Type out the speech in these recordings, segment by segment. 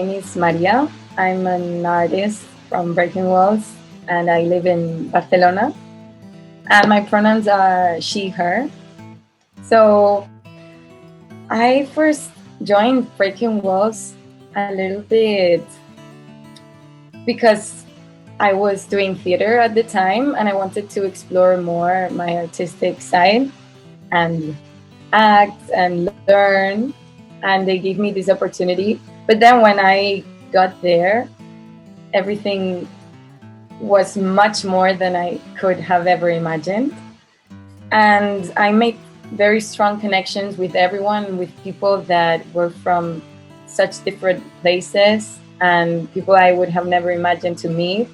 name is Maria. I'm an artist from Breaking Walls, and I live in Barcelona. And my pronouns are she, her. So I first joined Breaking Walls a little bit because I was doing theater at the time and I wanted to explore more my artistic side and act and learn. And they gave me this opportunity. But then when I got there, everything was much more than I could have ever imagined. And I made very strong connections with everyone, with people that were from such different places and people I would have never imagined to meet.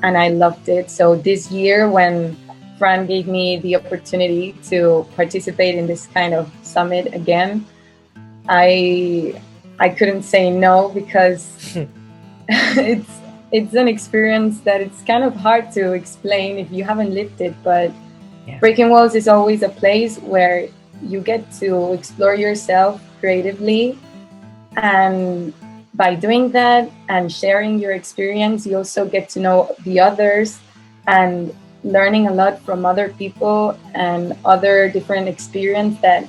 And I loved it. So this year, when Fran gave me the opportunity to participate in this kind of summit again, I couldn't say no, because it's an experience that it's kind of hard to explain if you haven't lived it. But Breaking Walls is always a place where you get to explore yourself creatively, and by doing that and sharing your experience, you also get to know the others and learning a lot from other people and other different experiences that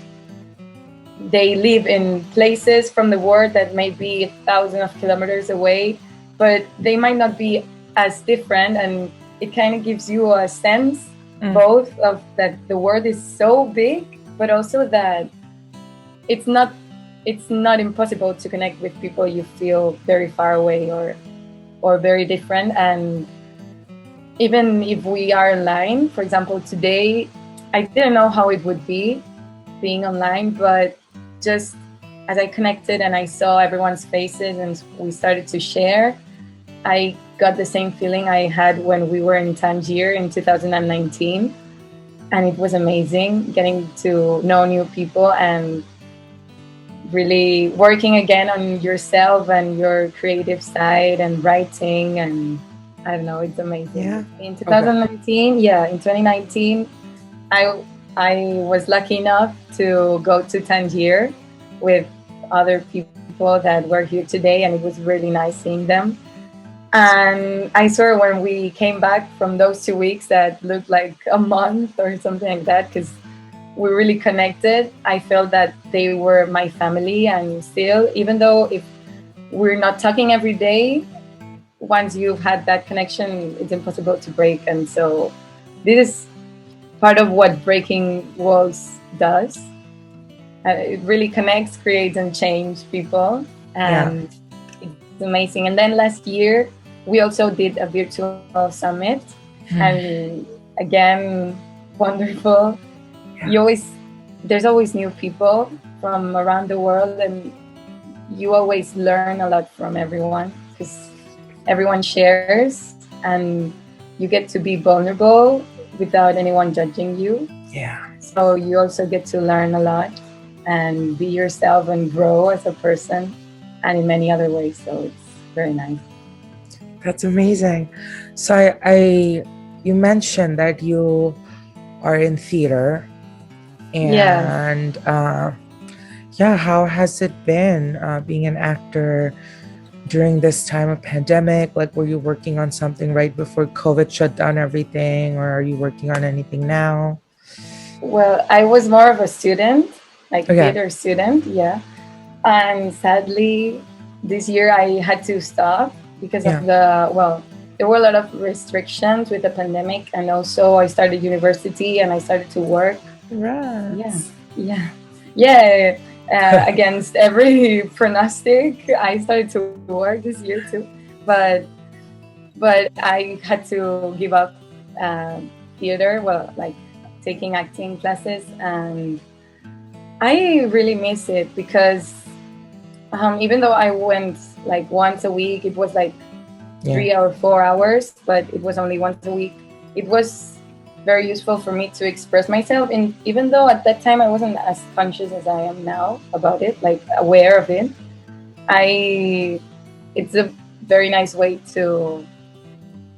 they live in places from the world that may be thousands of kilometers away, but they might not be as different. And it kind of gives you a sense both of that the world is so big, but also that it's not impossible to connect with people you feel very far away or very different. And even if we are online, for example, today, I didn't know how it would be being online, but just as I connected and I saw everyone's faces and we started to share, I got the same feeling I had when we were in Tangier in 2019. And it was amazing getting to know new people and really working again on yourself and your creative side and writing. And I don't know, it's amazing. Yeah. In 2019, in 2019, I was lucky enough to go to Tangier with other people that were here today, and it was really nice seeing them. And I swear when we came back from those 2 weeks that looked like a month or something like that, because we really connected, I felt that they were my family. And still, even though if we're not talking every day, once you've had that connection, it's impossible to break. And so this is part of what Breaking Walls does. It really connects, creates, and changes people. And it's amazing. And then last year, we also did a virtual summit. And again, wonderful. There's always new people from around the world, and you always learn a lot from everyone because everyone shares and you get to be vulnerable without anyone judging you. So you also get to learn a lot and be yourself and grow as a person and in many other ways. So it's very nice. That's amazing. So you mentioned that you are in theater, and how has it been being an actor during this time of pandemic? Like, were you working on something right before COVID shut down everything, or are you working on anything now? Well, I was more of a student, like theater student, and sadly this year I had to stop because of there were a lot of restrictions with the pandemic, and also I started university and I started to work. Against every pronostic, I started to work this year too, but I had to give up theater, like taking acting classes, and I really miss it because even though I went like once a week, it was like 3 or 4 hours, but it was only once a week. It was very useful for me to express myself, and even though at that time I wasn't as conscious as I am now about it, like aware of it, it's a very nice way to,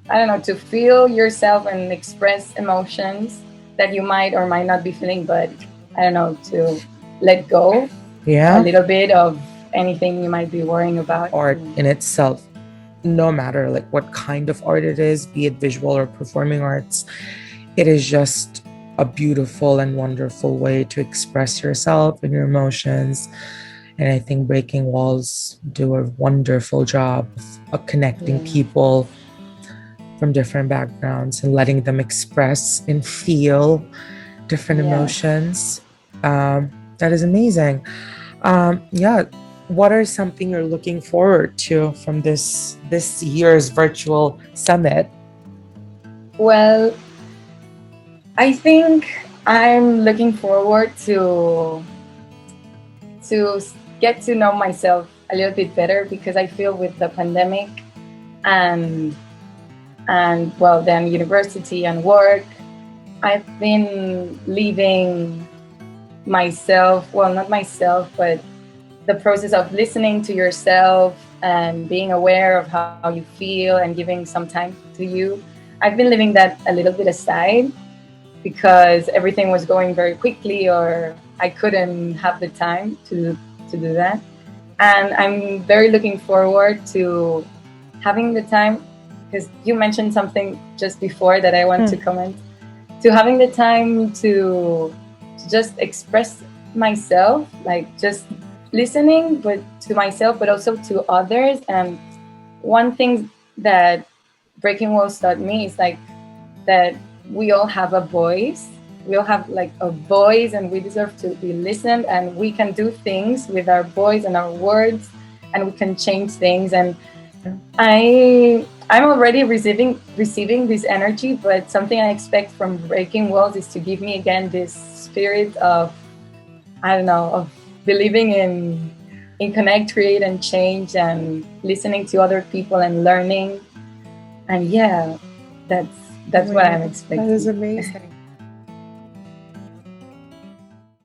I don't know, to feel yourself and express emotions that you might or might not be feeling, but I don't know, to let go a little bit of anything you might be worrying about. Art in itself, no matter like what kind of art it is, be it visual or performing arts, it is just a beautiful and wonderful way to express yourself and your emotions. And I think Breaking Walls do a wonderful job of connecting people from different backgrounds and letting them express and feel different emotions. That is amazing. Yeah. What are something you're looking forward to from this year's virtual summit? Well, I think I'm looking forward to get to know myself a little bit better, because I feel with the pandemic and well, then university and work, I've been leaving myself, well, not myself, but the process of listening to yourself and being aware of how you feel and giving some time to you. I've been leaving that a little bit aside because everything was going very quickly, or I couldn't have the time to do that. And I'm very looking forward to having the time, because you mentioned something just before that I want to comment, to having the time to just express myself, like just listening, but to myself, but also to others. And one thing that Breaking Walls taught me is like that we all have a voice. We all have like a voice, and we deserve to be listened, and we can do things with our voice and our words, and we can change things. And I'm already receiving this energy, but something I expect from Breaking Walls is to give me again this spirit of, I don't know, of believing in connect, create, and change, and listening to other people and learning. And yeah, that's what I'm expecting. That is amazing.